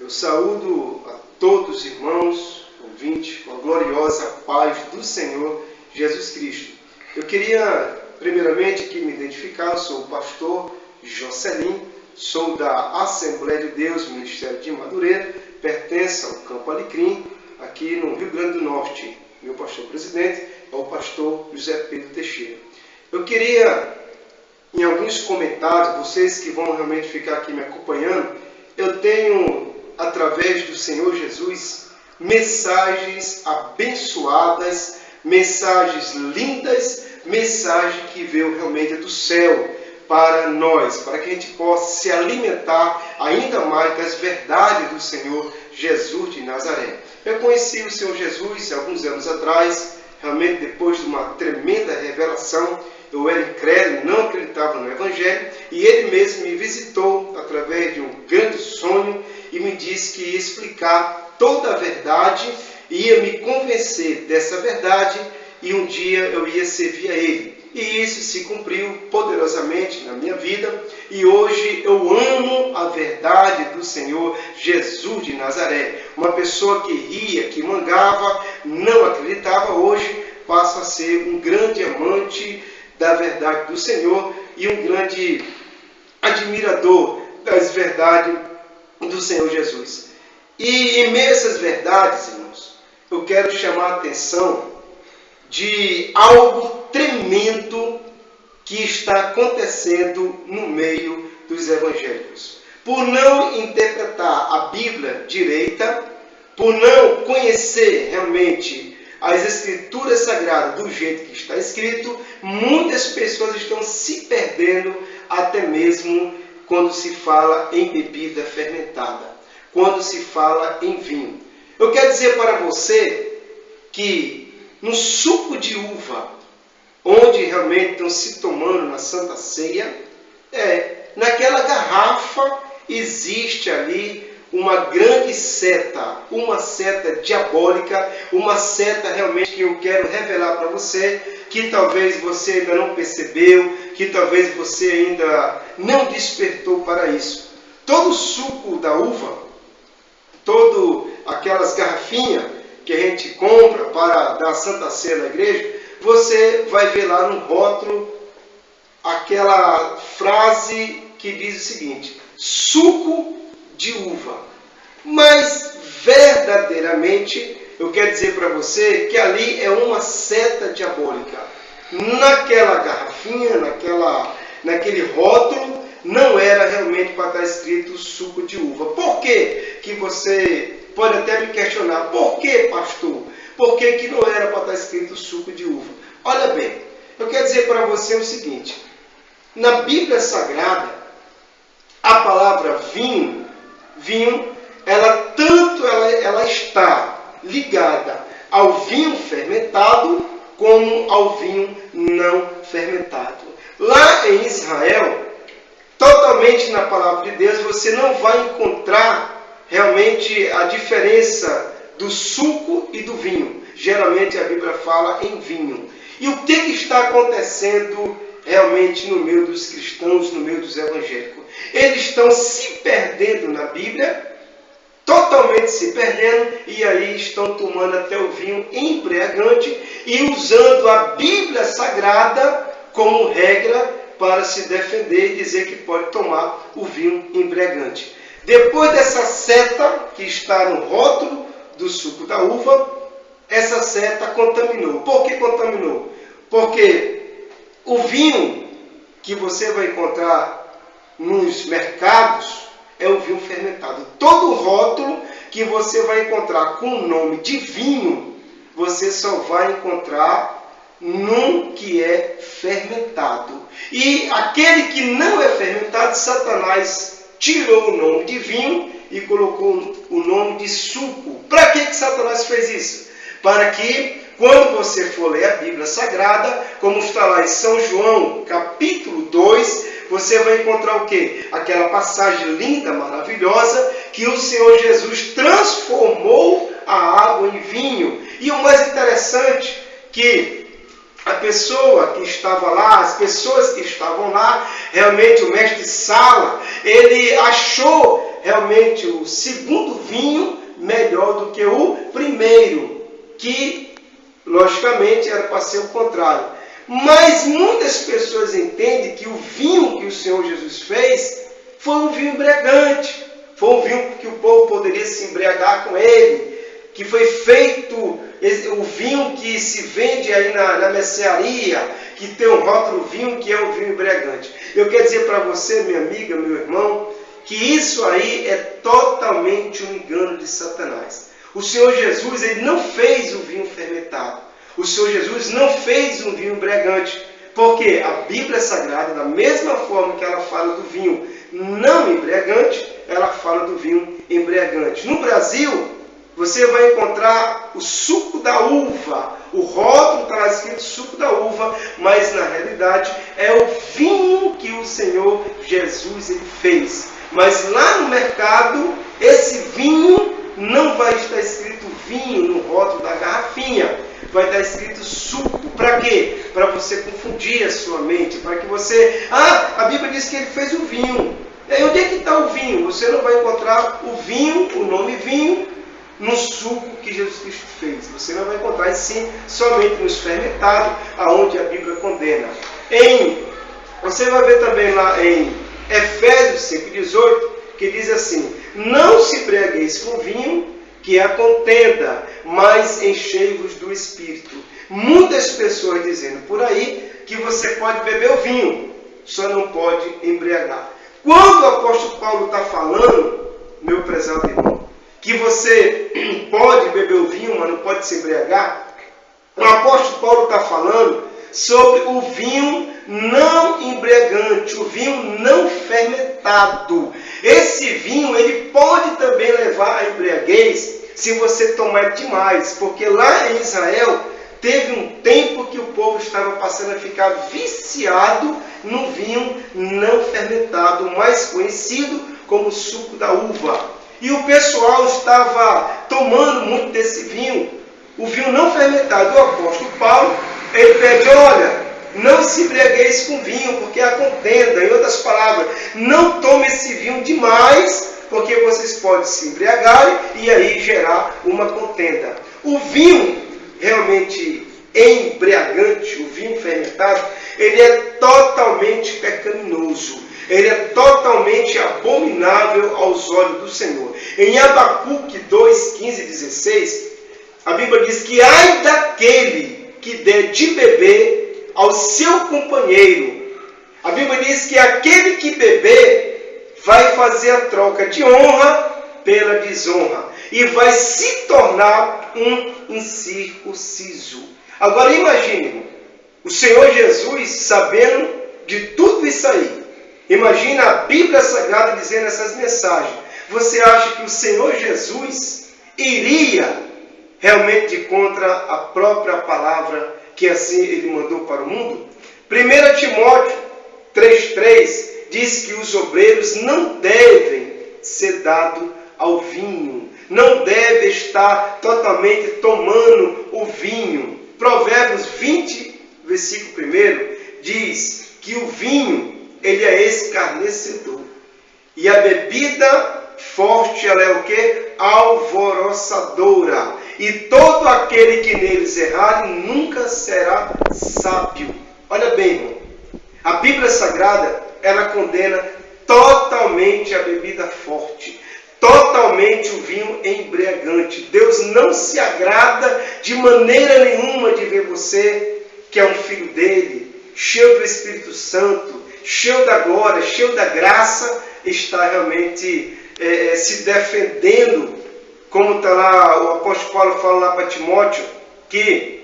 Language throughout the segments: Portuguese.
Eu saúdo a todos os irmãos, ouvintes, com a gloriosa paz do Senhor Jesus Cristo. Eu queria, primeiramente, que me identificar, eu sou o pastor Jocelyn, sou da Assembleia de Deus, Ministério de Madureira, pertenço ao Campo Alecrim, aqui no Rio Grande do Norte. Meu pastor presidente é o pastor José Pedro Teixeira. Eu queria, em alguns comentários, vocês que vão realmente ficar aqui me acompanhando, eu tenho, através do Senhor Jesus, mensagens abençoadas, mensagens lindas, mensagem que veio realmente do céu para nós, para que a gente possa se alimentar ainda mais das verdades do Senhor Jesus de Nazaré. Eu conheci o Senhor Jesus alguns anos atrás, realmente depois de uma tremenda revelação. Eu era incrédulo, não acreditava no Evangelho, e Ele mesmo me visitou através de um grande sonho e me disse que ia explicar toda a verdade, ia me convencer dessa verdade, e um dia eu ia servir a Ele. E isso se cumpriu poderosamente na minha vida, e hoje eu amo a verdade do Senhor Jesus de Nazaré. Uma pessoa que ria, que mangava, não acreditava, hoje passa a ser um grande amante da verdade do Senhor e um grande admirador das verdades do Senhor Jesus. E em meio a essas verdades, irmãos, eu quero chamar a atenção de algo tremendo que está acontecendo no meio dos evangélicos. Por não interpretar a Bíblia direita, por não conhecer realmente as Escrituras Sagradas do jeito que está escrito, muitas pessoas estão se perdendo até mesmo quando se fala em bebida fermentada, quando se fala em vinho. Eu quero dizer para você que no suco de uva, onde realmente estão se tomando na Santa Ceia, naquela garrafa existe ali uma grande seta, uma seta diabólica, uma seta realmente que eu quero revelar para você, que talvez você ainda não percebeu, que talvez você ainda não despertou para isso. Todo o suco da uva, todas aquelas garrafinhas que a gente compra para dar Santa Ceia na igreja, você vai ver lá no rótulo aquela frase que diz o seguinte: suco de uva. Mas verdadeiramente eu quero dizer para você que ali é uma seta diabólica. Naquela garrafinha, naquele rótulo, não era realmente para estar escrito suco de uva. Por que que você pode até me questionar? Por que, pastor? Por que que não era para estar escrito suco de uva? Olha bem, eu quero dizer para você o seguinte: na Bíblia Sagrada, a palavra vinho, ela está ligada ao vinho fermentado como ao vinho não fermentado. Lá em Israel, totalmente na palavra de Deus, você não vai encontrar realmente a diferença do suco e do vinho. Geralmente a Bíblia fala em vinho. E o que está acontecendo realmente no meio dos cristãos, no meio dos evangélicos? Eles estão se perdendo na Bíblia, totalmente se perdendo, e aí estão tomando até o vinho embriagante e usando a Bíblia Sagrada como regra para se defender e dizer que pode tomar o vinho embriagante. Depois dessa seta que está no rótulo do suco da uva, essa seta contaminou. Por que contaminou? Porque o vinho que você vai encontrar nos mercados é o vinho fermentado. Todo rótulo que você vai encontrar com o nome de vinho, você só vai encontrar num que é fermentado. E aquele que não é fermentado, Satanás tirou o nome de vinho e colocou o nome de suco. Para que Satanás fez isso? Para que, quando você for ler a Bíblia Sagrada, como está lá em São João, capítulo 2, você vai encontrar o quê? Aquela passagem linda, maravilhosa, que o Senhor Jesus transformou a água em vinho. E o mais interessante, que a pessoa que estava lá, as pessoas que estavam lá, realmente o mestre Sala, ele achou realmente o segundo vinho melhor do que o primeiro, que logicamente era para ser o contrário. Mas muitas pessoas entendem que o vinho que o Senhor Jesus fez foi um vinho embriagante, foi um vinho que o povo poderia se embriagar com ele, que foi feito o vinho que se vende aí na mercearia, que tem um rótulo vinho, que é o vinho embriagante. Eu quero dizer para você, minha amiga, meu irmão, que isso aí é totalmente um engano de Satanás. O Senhor Jesus, ele não fez o vinho fermentado. O Senhor Jesus não fez um vinho embriagante. Porque a Bíblia Sagrada, da mesma forma que ela fala do vinho não embriagante, ela fala do vinho embriagante. No Brasil, você vai encontrar o suco da uva. O rótulo está escrito suco da uva, mas na realidade é o vinho que o Senhor Jesus ele fez. Mas lá no mercado, esse vinho não vai estar escrito vinho no rótulo da garrafinha. Vai estar escrito suco. Para quê? Para você confundir a sua mente. Para que você... a Bíblia diz que ele fez o vinho. E aí, onde é que está o vinho? Você não vai encontrar o vinho, o nome vinho, no suco que Jesus Cristo fez. Você não vai encontrar, e sim, somente nos fermentados, aonde a Bíblia condena. Você vai ver também lá em Efésios 5,18, que diz assim: não se embriagueis com vinho, que é a contenda, mas enchei-vos do Espírito. Muitas pessoas dizendo por aí que você pode beber o vinho, só não pode embriagar. Quando o apóstolo Paulo está falando, meu prezado irmão, que você pode beber o vinho, mas não pode se embriagar, o apóstolo Paulo está falando sobre o vinho não embriagante, o vinho não fermentado. Esse vinho, ele pode também levar à embriaguez se você tomar demais, porque lá em Israel teve um tempo que o povo estava passando a ficar viciado no vinho não fermentado, mais conhecido como suco da uva. E o pessoal estava tomando muito desse vinho, o vinho não fermentado. O apóstolo Paulo, ele pede: olha, não se embriagueis com vinho, porque há contenda. Em outras palavras, não tome esse vinho demais, porque vocês podem se embriagarem e aí gerar uma contenda. O vinho realmente embriagante, o vinho fermentado, ele é totalmente pecaminoso. Ele é totalmente abominável aos olhos do Senhor. Em Abacuque 2, 15 e 16, a Bíblia diz que ai daquele que der de beber ao seu companheiro. A Bíblia diz que aquele que beber vai fazer a troca de honra pela desonra e vai se tornar um incircunciso. Agora imagine, o Senhor Jesus sabendo de tudo isso aí. Imagina a Bíblia Sagrada dizendo essas mensagens. Você acha que o Senhor Jesus iria realmente de contra a própria palavra que assim ele mandou para o mundo? 1 Timóteo 3,3 diz que os obreiros não devem ser dados ao vinho, não devem estar totalmente tomando o vinho. Provérbios 20, versículo 1 diz que o vinho ele é escarnecedor. E a bebida forte, ela é o quê? Alvoroçadora. E todo aquele que neles errar nunca será sábio. Olha bem, irmão. A Bíblia Sagrada, ela condena totalmente a bebida forte. Totalmente o vinho embriagante. Deus não se agrada de maneira nenhuma de ver você, que é um filho dele, cheio do Espírito Santo, cheio da glória, cheio da graça, está realmente se defendendo, como está lá, o apóstolo Paulo fala lá para Timóteo, que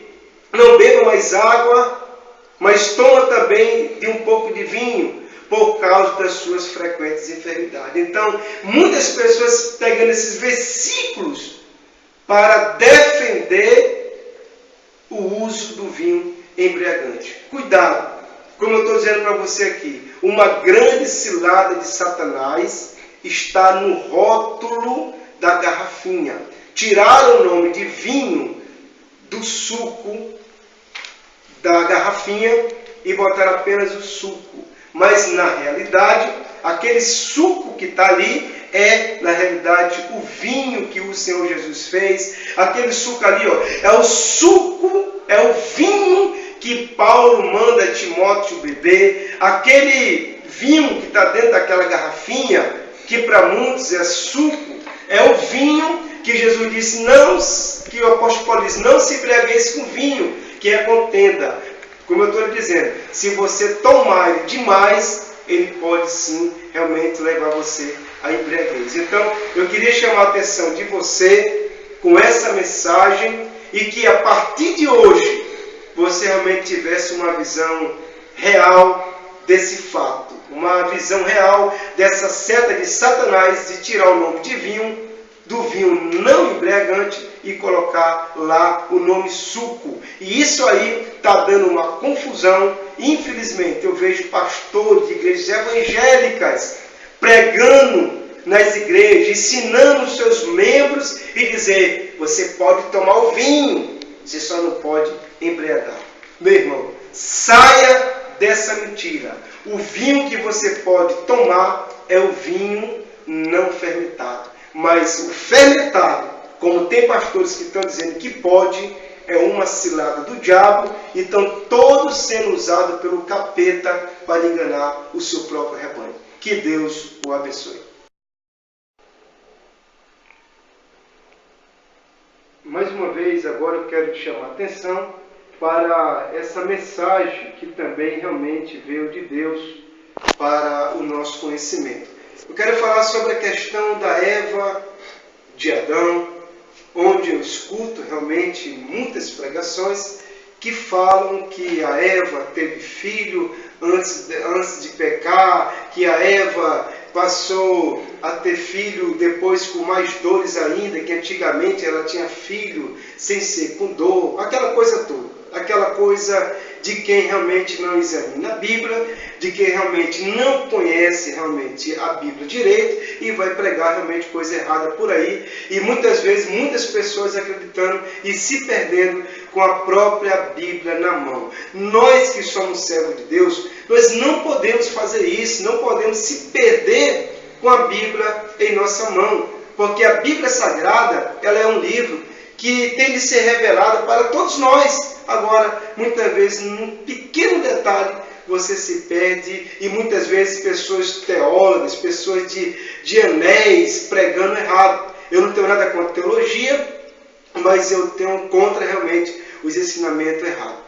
não beba mais água, mas toma também de um pouco de vinho, por causa das suas frequentes enfermidades. Então, muitas pessoas pegando esses versículos para defender o uso do vinho embriagante. Cuidado! Como eu estou dizendo para você aqui, uma grande cilada de Satanás está no rótulo da garrafinha. Tiraram o nome de vinho do suco da garrafinha e botaram apenas o suco. Mas na realidade, aquele suco que está ali é, na realidade, o vinho que o Senhor Jesus fez. Aquele suco ali, ó, é o suco, é o vinho que Paulo manda Timóteo beber. Aquele vinho que está dentro daquela garrafinha, que para muitos é suco, é o vinho que Jesus disse, não, que o apóstolo Paulo diz, não se embriagueis com vinho, que é contenda. Como eu estou lhe dizendo, se você tomar ele demais, ele pode sim realmente levar você à embriaguez. Então, eu queria chamar a atenção de você com essa mensagem e que a partir de hoje você realmente tivesse uma visão real desse fato, uma visão real dessa seta de Satanás de tirar o nome de vinho, do vinho não embriagante e colocar lá o nome suco. E isso aí está dando uma confusão. Infelizmente, eu vejo pastores de igrejas evangélicas pregando nas igrejas, ensinando os seus membros e dizer, você pode tomar o vinho, você só não pode embriagar. Meu irmão, saia dessa mentira. O vinho que você pode tomar é o vinho não fermentado. Mas o fermentado, como tem pastores que estão dizendo que pode, é uma cilada do diabo, e estão todos sendo usados pelo capeta para enganar o seu próprio rebanho. Que Deus o abençoe. Mais uma vez, agora eu quero te chamar a atenção para essa mensagem que também realmente veio de Deus para o nosso conhecimento. Eu quero falar sobre a questão da Eva, de Adão, onde eu escuto realmente muitas pregações que falam que a Eva teve filho antes de pecar, que a Eva passou a ter filho depois com mais dores ainda, que antigamente ela tinha filho sem ser com dor, aquela coisa toda. Aquela coisa de quem realmente não examina a Bíblia, de quem realmente não conhece realmente a Bíblia direito e vai pregar realmente coisa errada por aí. E muitas vezes, muitas pessoas acreditando e se perdendo com a própria Bíblia na mão. Nós que somos servos de Deus, nós não podemos fazer isso, não podemos se perder com a Bíblia em nossa mão. Porque a Bíblia Sagrada, ela é um livro que tem de ser revelado para todos nós. Agora, muitas vezes, num pequeno detalhe, você se perde, e muitas vezes pessoas teólogas, pessoas de anéis, pregando errado. Eu não tenho nada contra teologia, mas eu tenho contra realmente os ensinamentos errados.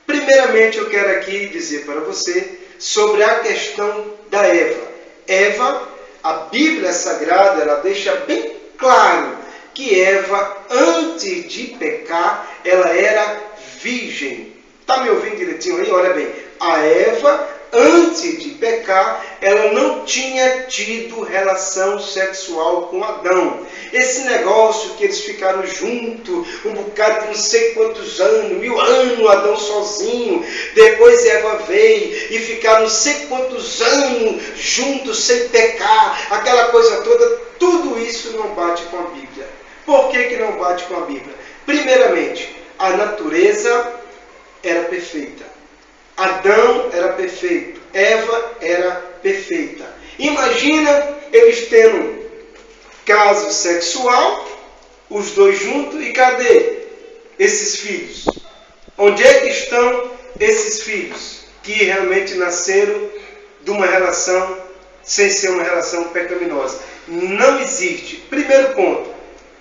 Primeiramente, eu quero aqui dizer para você sobre a questão da Eva. Eva, a Bíblia Sagrada, ela deixa bem claro que Eva, antes de pecar, ela era virgem. Está me ouvindo direitinho aí? Olha bem. A Eva, antes de pecar, ela não tinha tido relação sexual com Adão. Esse negócio que eles ficaram juntos, um bocado de não sei quantos anos, 1000 anos, Adão sozinho. Depois Eva veio e ficaram não sei quantos anos juntos sem pecar. Aquela coisa toda, tudo isso não bate com a Bíblia. Por que não bate com a Bíblia? Primeiramente, a natureza era perfeita. Adão era perfeito. Eva era perfeita. Imagina eles tendo caso sexual, os dois juntos, e cadê esses filhos? Onde é que estão esses filhos que realmente nasceram de uma relação sem ser uma relação pecaminosa? Não existe. Primeiro ponto.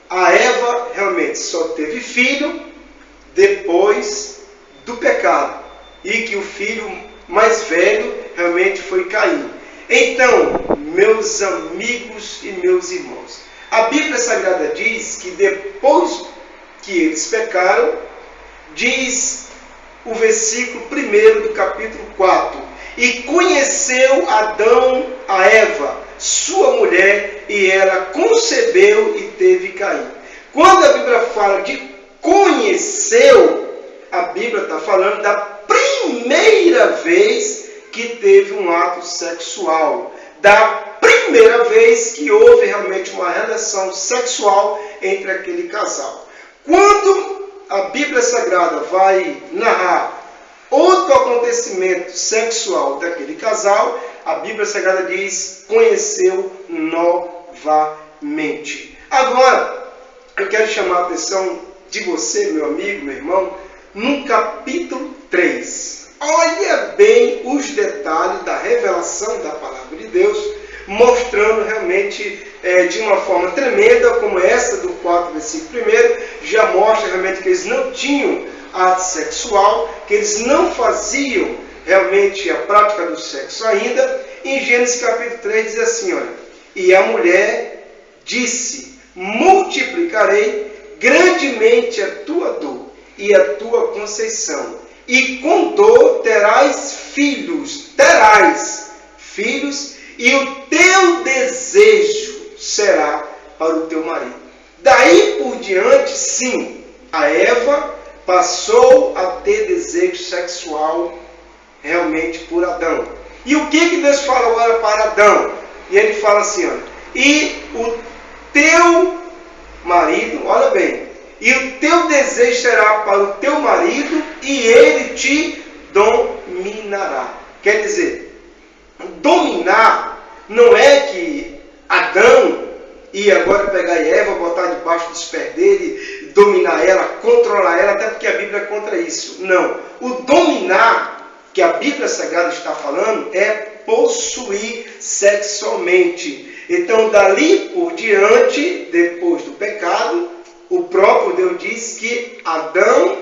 A Eva realmente só teve filho depois do pecado. E que o filho mais velho realmente foi Caim. Então, meus amigos e meus irmãos, a Bíblia Sagrada diz que depois que eles pecaram, diz o versículo 1 do capítulo 4, e conheceu Adão a Eva, sua mulher, e ela concebeu e teve Caim. Quando a Bíblia fala de conheceu, a Bíblia está falando da primeira vez que teve um ato sexual, da primeira vez que houve realmente uma relação sexual entre aquele casal. Quando a Bíblia Sagrada vai narrar outro acontecimento sexual daquele casal, a Bíblia Sagrada diz, conheceu nó novamente. Agora, eu quero chamar a atenção de você, meu amigo, meu irmão, no capítulo 3. Olha bem os detalhes da revelação da palavra de Deus, mostrando realmente de uma forma tremenda, como essa do 4, versículo 1, já mostra realmente que eles não tinham ato sexual, que eles não faziam realmente a prática do sexo ainda. Em Gênesis capítulo 3 diz assim, olha, e a mulher disse, multiplicarei grandemente a tua dor e a tua conceição, e com dor terás filhos, e o teu desejo será para o teu marido. Daí por diante, sim, a Eva passou a ter desejo sexual realmente por Adão. E o que Deus fala agora para Adão? E ele fala assim, olha, e o teu marido, olha bem, e o teu desejo será para o teu marido e ele te dominará. Quer dizer, dominar não é que Adão ia agora pegar Eva, botar debaixo dos pés dele, dominar ela, controlar ela, até porque a Bíblia é contra isso. Não. O dominar, que a Bíblia Sagrada está falando, é possuir sexualmente. Então, dali por diante, depois do pecado, o próprio Deus diz que Adão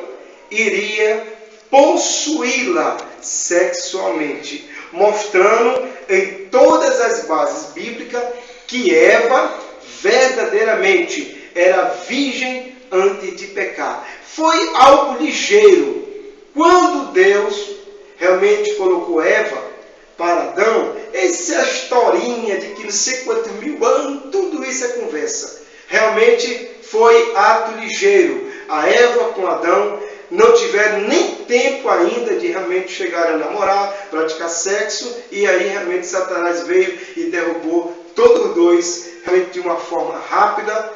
iria possuí-la sexualmente, mostrando em todas as bases bíblicas que Eva verdadeiramente era virgem antes de pecar. Foi algo ligeiro. Quando Deus realmente colocou Eva para Adão, essa historinha de que não sei quantos mil anos, tudo isso é conversa. Realmente foi ato ligeiro. A Eva com Adão não tiveram nem tempo ainda de realmente chegar a namorar, praticar sexo, e aí realmente Satanás veio e derrubou todos os dois realmente de uma forma rápida,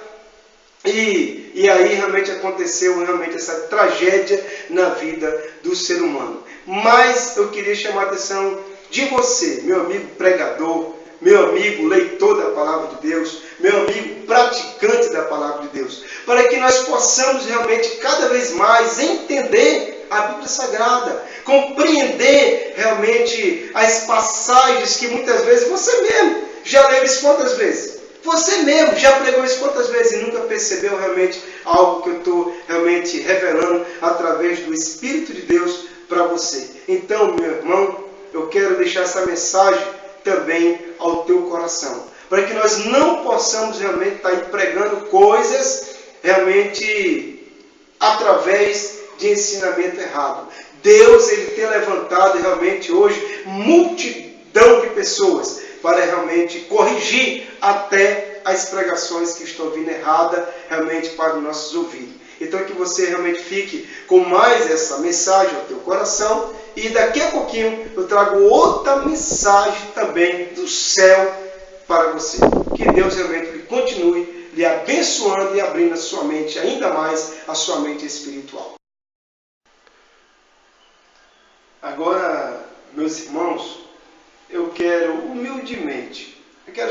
e aí realmente aconteceu realmente essa tragédia na vida do ser humano. Mas eu queria chamar a atenção de você, meu amigo pregador, meu amigo leitor da palavra de Deus, meu amigo praticante da palavra de Deus, para que nós possamos realmente cada vez mais entender a Bíblia Sagrada, compreender realmente as passagens que muitas vezes você mesmo já leu isso quantas vezes? Você mesmo já pregou isso quantas vezes e nunca percebeu realmente algo que eu estou realmente revelando através do Espírito de Deus para você. Então, meu irmão, eu quero deixar essa mensagem também ao teu coração, para que nós não possamos realmente estar aí pregando coisas realmente através de ensinamento errado. Deus, Ele tem levantado realmente hoje multidão de pessoas para realmente corrigir até as pregações que estão vindo erradas realmente para os nossos ouvidos. Então que você realmente fique com mais essa mensagem ao teu coração, e daqui a pouquinho eu trago outra mensagem também do céu para você. Que Deus realmente continue lhe abençoando e abrindo a sua mente ainda mais, a sua mente espiritual. Agora, meus irmãos, eu quero humildemente,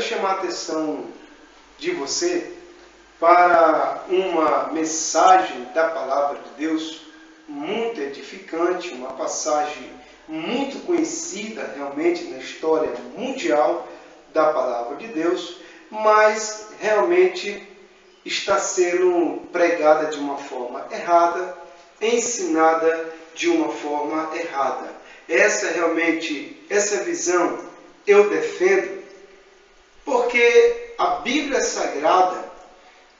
chamar a atenção de você para uma mensagem da palavra de Deus muito edificante, uma passagem muito conhecida realmente na história mundial da palavra de Deus, mas realmente está sendo pregada de uma forma errada, ensinada de uma forma errada. Essa visão eu defendo porque a Bíblia Sagrada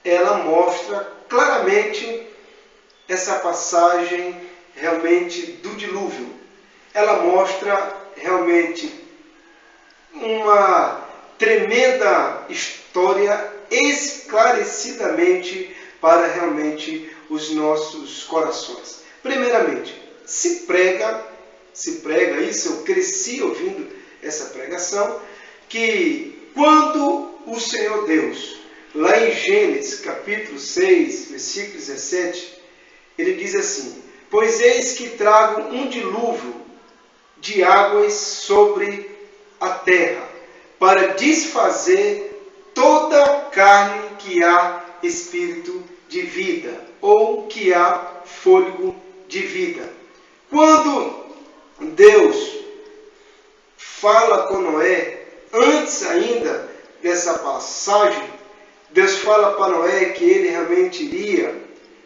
ela mostra claramente essa passagem realmente do dilúvio. Ela mostra realmente uma tremenda história esclarecidamente para realmente os nossos corações. Primeiramente, se prega isso, eu cresci ouvindo essa pregação, que quando o Senhor Deus, lá em Gênesis capítulo 6, versículo 17, ele diz assim: pois eis que trago um dilúvio de águas sobre a terra, para desfazer toda carne que há espírito de vida, ou que há fôlego de vida. Quando Deus fala com Noé, antes ainda dessa passagem, Deus fala para Noé que ele realmente iria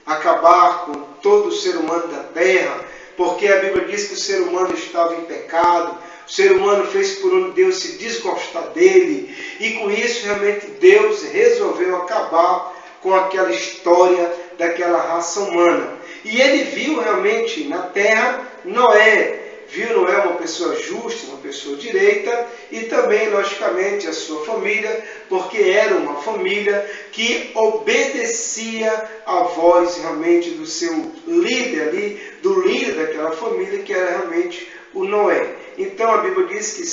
acabar com todo o ser humano da terra, porque a Bíblia diz que o ser humano estava em pecado, o ser humano fez por onde Deus se desgostar dele, e com isso realmente Deus resolveu acabar com aquela história daquela raça humana. E ele viu realmente na terra Noé, viu Noé uma pessoa justa, uma pessoa direita, e também, logicamente, a sua família, porque era uma família que obedecia à voz realmente do seu líder ali, do líder daquela família, que era realmente o Noé. Então a Bíblia diz que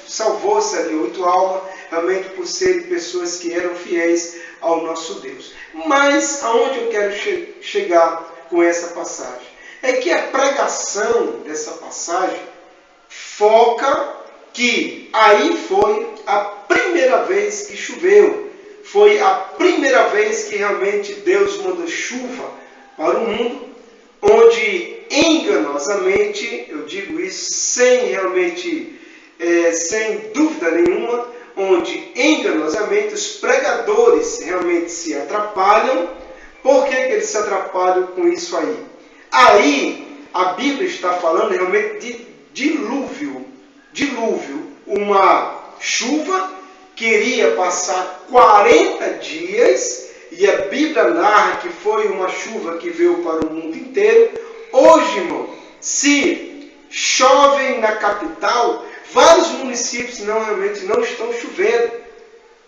salvou-se ali 8 almas, realmente por serem pessoas que eram fiéis ao nosso Deus. Mas aonde eu quero chegar com essa passagem? É que a pregação dessa passagem foca que aí foi a primeira vez que choveu. Foi a primeira vez que realmente Deus mandou chuva para o mundo, onde enganosamente, eu digo isso sem dúvida nenhuma, onde enganosamente os pregadores realmente se atrapalham. Por que eles se atrapalham com isso aí? Aí a Bíblia está falando realmente de dilúvio, uma chuva que iria passar 40 dias, e a Bíblia narra que foi uma chuva que veio para o mundo inteiro. Hoje, irmão, se chove na capital, vários municípios realmente não estão chovendo.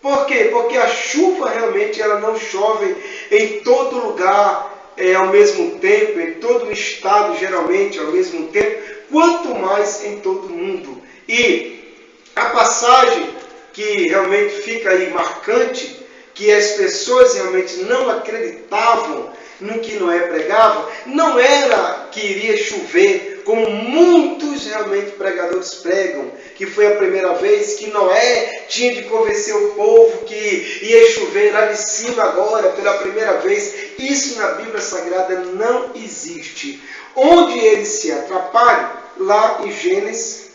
Por quê? Porque a chuva realmente ela não chove em todo lugar ao mesmo tempo, em todo o estado geralmente ao mesmo tempo, quanto mais em todo o mundo. E a passagem que realmente fica aí marcante, que as pessoas realmente não acreditavam no que Noé pregava, não era que iria chover, como muitos realmente pregadores pregam, que foi a primeira vez que Noé tinha de convencer o povo que ia chover lá de cima agora, pela primeira vez. Isso na Bíblia Sagrada não existe. Onde ele se atrapalha? Lá em Gênesis,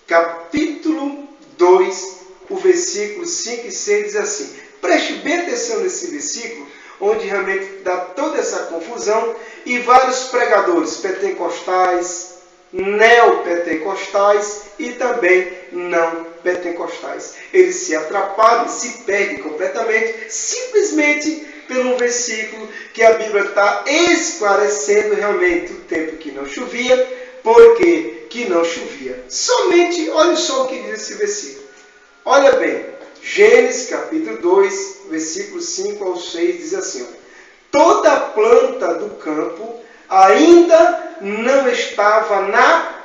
capítulo 2, o versículo 5 e 6 diz assim. Preste bem atenção nesse versículo, onde realmente dá toda essa confusão, e vários pregadores pentecostais, neopentecostais e também não pentecostais, eles se atrapalham, se perdem completamente, simplesmente pelo versículo que a Bíblia está esclarecendo realmente o tempo que não chovia, porque que não chovia. Somente, olha só o que diz esse versículo. Olha bem, Gênesis capítulo 2, versículo 5 ao 6 diz assim, toda planta do campo ainda não estava na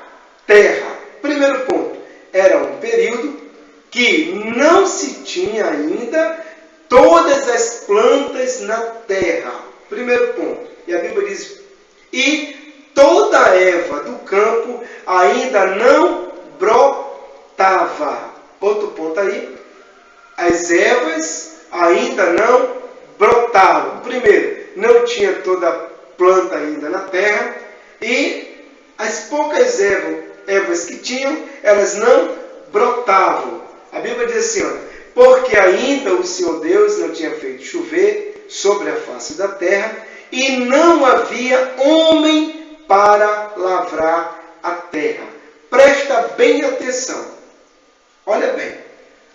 terra. Primeiro ponto, era um período que não se tinha ainda todas as plantas na terra. Primeiro ponto, e a Bíblia diz, e toda a erva do campo ainda não brotava. Outro ponto aí, as ervas ainda não brotavam. Primeiro, não tinha toda a planta ainda na terra, e as poucas ervas que tinham, elas não brotavam. A Bíblia diz assim, porque ainda o Senhor Deus não tinha feito chover sobre a face da terra, e não havia homem para lavrar a terra. Presta bem atenção. Olha bem,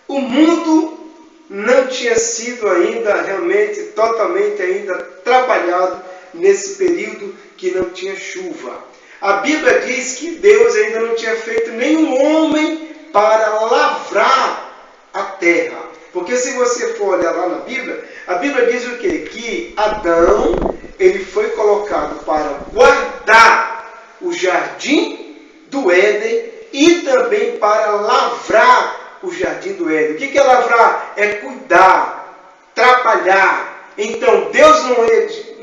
o mundo não tinha sido ainda realmente, totalmente ainda trabalhado nesse período que não tinha chuva. A Bíblia diz que Deus ainda não tinha feito nenhum homem para lavrar a terra. Porque se você for olhar lá na Bíblia, a Bíblia diz o quê? Que Adão, ele foi colocado para guardar o jardim do Éden e também para lavrar o jardim do Éden. O que é lavrar? É cuidar, trabalhar. Então Deus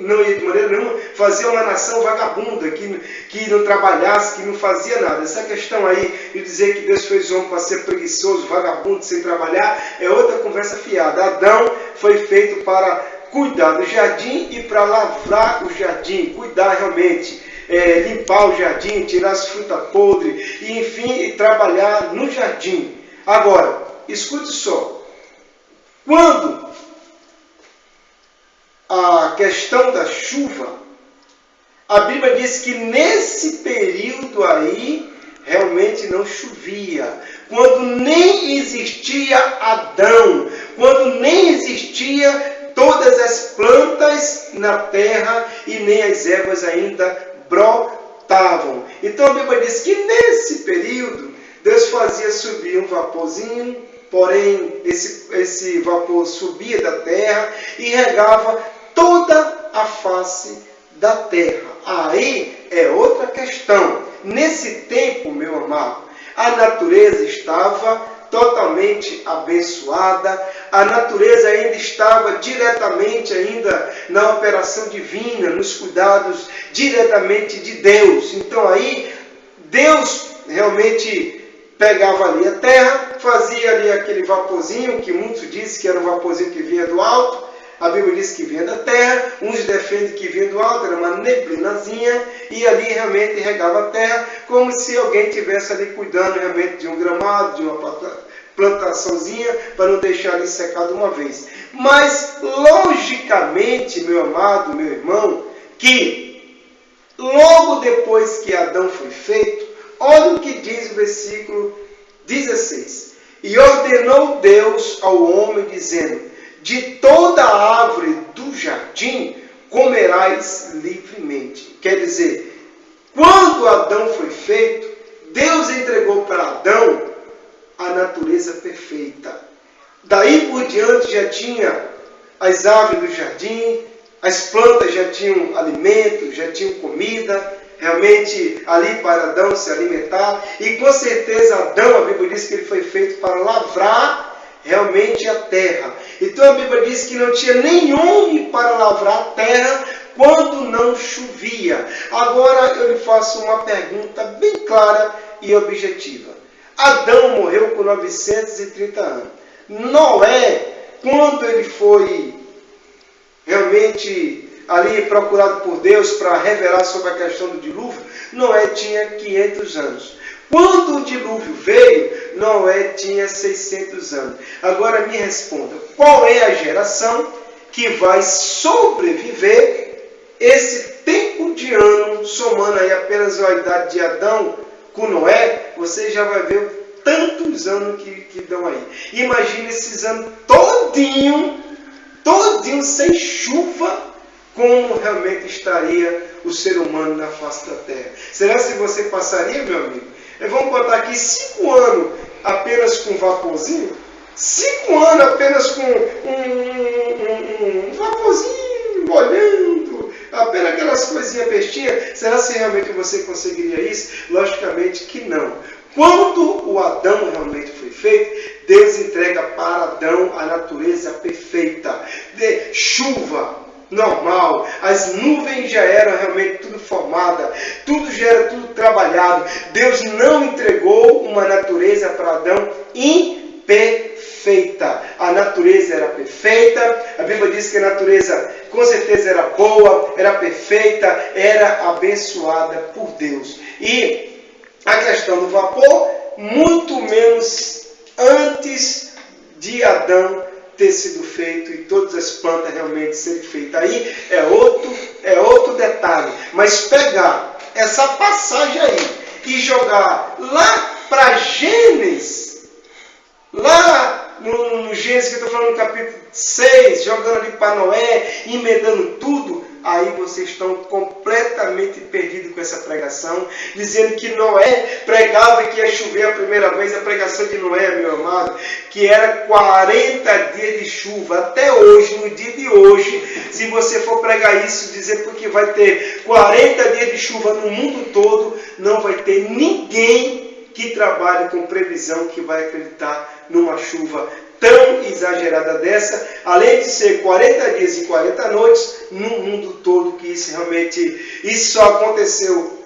não ia de maneira nenhuma fazer uma nação vagabunda, que não trabalhasse, que não fazia nada. Essa questão aí de dizer que Deus fez o homem para ser preguiçoso, vagabundo, sem trabalhar, é outra conversa fiada. Adão foi feito para cuidar do jardim e para lavrar o jardim, cuidar realmente, limpar o jardim, tirar as frutas podres, e enfim, trabalhar no jardim. Agora, escute só, quando a questão da chuva, a Bíblia diz que nesse período aí, realmente não chovia, quando nem existia Adão, quando nem existia todas as plantas na terra e nem as ervas ainda brotavam. Então a Bíblia diz que nesse período Deus fazia subir um vaporzinho, porém esse vapor subia da terra e regava toda a face da terra. Aí é outra questão. Nesse tempo, meu amado, a natureza estava totalmente abençoada, a natureza ainda estava diretamente ainda na operação divina, nos cuidados diretamente de Deus. Então aí, Deus realmente pegava ali a terra, fazia ali aquele vaporzinho, que muitos dizem que era um vaporzinho que vinha do alto, a Bíblia diz que vinha da terra, uns defendem que vinha do alto, era uma neblinazinha, e ali realmente regava a terra, como se alguém estivesse ali cuidando realmente de um gramado, de uma plantaçãozinha, para não deixar ali secado uma vez. Mas, logicamente, meu amado, meu irmão, que logo depois que Adão foi feito, olha o que diz o versículo 16. E ordenou Deus ao homem, dizendo: de toda a árvore do jardim comerás livremente. Quer dizer, quando Adão foi feito, Deus entregou para Adão a natureza perfeita. Daí por diante já tinha as árvores do jardim, as plantas já tinham alimento, já tinham comida, realmente ali para Adão se alimentar. E com certeza Adão, a Bíblia diz que ele foi feito para lavrar realmente a terra. Então a Bíblia diz que não tinha nem homem para lavrar a terra quando não chovia. Agora eu lhe faço uma pergunta bem clara e objetiva. Adão morreu com 930 anos. Noé, quando ele foi realmente ali procurado por Deus para revelar sobre a questão do dilúvio, Noé tinha 500 anos. Quando o dilúvio veio, Noé tinha 600 anos. Agora me responda, qual é a geração que vai sobreviver esse tempo de ano, somando aí apenas a idade de Adão com Noé, você já vai ver tantos anos que dão aí. Imagine esses anos todinho sem chuva, como realmente estaria o ser humano na face da terra. Será que você passaria, meu amigo? Vamos botar aqui 5 anos apenas com vaporzinho? 5 anos apenas com um vaporzinho, molhando, apenas aquelas coisinhas bestinhas. Será que realmente você conseguiria isso? Logicamente que não. Quando o Adão realmente foi feito, Deus entrega para Adão a natureza perfeita, de chuva normal, as nuvens já eram realmente tudo formada, tudo já era tudo trabalhado. Deus não entregou uma natureza para Adão imperfeita. A natureza era perfeita, a Bíblia diz que a natureza com certeza era boa, era perfeita, era abençoada por Deus. E a questão do vapor, muito menos antes de Adão ter sido feito e todas as plantas realmente serem feitas. Aí é outro detalhe. Mas pegar essa passagem aí e jogar lá para Gênesis, lá no Gênesis que eu estou falando no capítulo 6, jogando ali para Noé, emendando tudo, aí vocês estão completamente perdidos com essa pregação, dizendo que Noé pregava que ia chover a primeira vez. A pregação de Noé, meu amado, que era 40 dias de chuva. Até hoje, no dia de hoje, se você for pregar isso, dizer porque vai ter 40 dias de chuva no mundo todo, não vai ter ninguém que trabalhe com previsão que vai acreditar numa chuva tão exagerada dessa, além de ser 40 dias e 40 noites, no mundo todo, que isso só aconteceu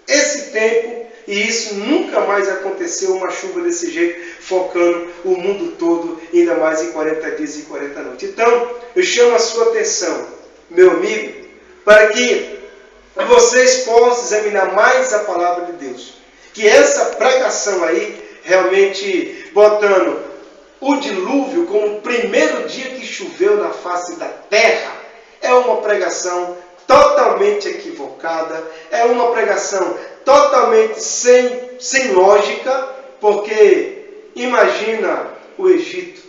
esse tempo, e isso nunca mais aconteceu, uma chuva desse jeito, focando o mundo todo, ainda mais em 40 dias e 40 noites. Então, eu chamo a sua atenção, meu amigo, para que vocês possam examinar mais a palavra de Deus. Que essa pregação aí, realmente botando o dilúvio como o primeiro dia que choveu na face da terra, é uma pregação totalmente equivocada, é uma pregação totalmente sem lógica, porque imagina o Egito.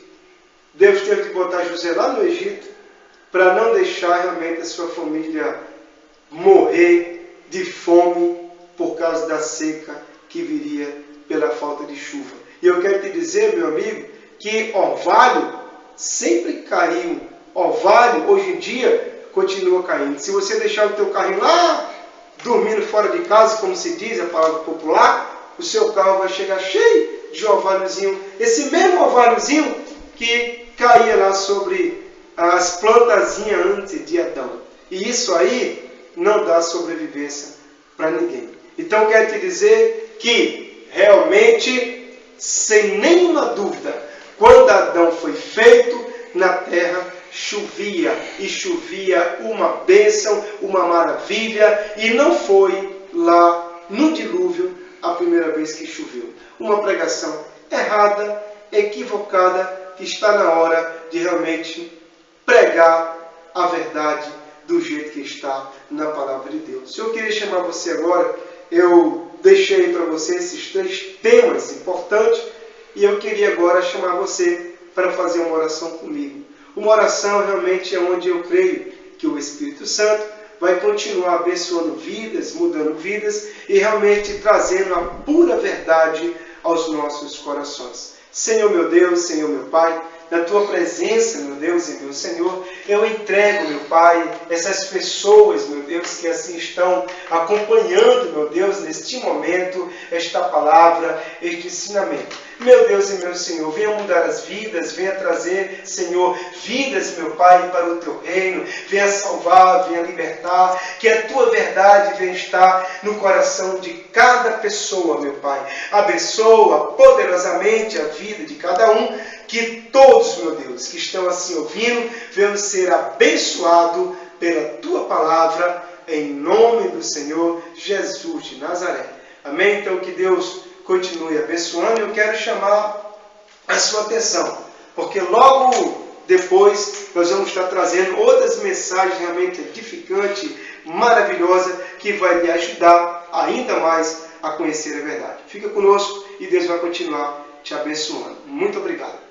Deus teve que botar José lá no Egito para não deixar realmente a sua família morrer de fome por causa da seca que viria pela falta de chuva. E eu quero te dizer, meu amigo, que orvalho sempre caiu. Orvalho, hoje em dia, continua caindo. Se você deixar o teu carrinho lá, dormindo fora de casa, como se diz a palavra popular, o seu carro vai chegar cheio de orvalhozinho. Esse mesmo orvalhozinho que caía lá sobre as plantazinhas antes de Adão. E isso aí não dá sobrevivência para ninguém. Então, quero te dizer que, realmente, sem nenhuma dúvida, quando Adão foi feito na terra, chovia, e chovia uma bênção, uma maravilha, e não foi lá no dilúvio a primeira vez que choveu. Uma pregação errada, equivocada, que está na hora de realmente pregar a verdade do jeito que está na palavra de Deus. Eu queria chamar você agora, eu deixei para você esses 3 temas importantes, e eu queria agora chamar você para fazer uma oração comigo. Uma oração realmente é onde eu creio que o Espírito Santo vai continuar abençoando vidas, mudando vidas e realmente trazendo a pura verdade aos nossos corações. Senhor meu Deus, Senhor meu Pai, na Tua presença, meu Deus e meu Senhor, eu entrego, meu Pai, essas pessoas, meu Deus, que assim estão acompanhando, meu Deus, neste momento, esta palavra, este ensinamento. Meu Deus e meu Senhor, venha mudar as vidas, venha trazer, Senhor, vidas, meu Pai, para o Teu reino, venha salvar, venha libertar, que a Tua verdade venha estar no coração de cada pessoa, meu Pai. Abençoa poderosamente a vida de cada um, que todos, meu Deus, que estão assim ouvindo, venham ser abençoados pela Tua palavra, em nome do Senhor Jesus de Nazaré. Amém? Então, que Deus continue abençoando. Eu quero chamar a sua atenção, porque logo depois nós vamos estar trazendo outras mensagens realmente edificantes, maravilhosas, que vai lhe ajudar ainda mais a conhecer a verdade. Fica conosco e Deus vai continuar te abençoando. Muito obrigado.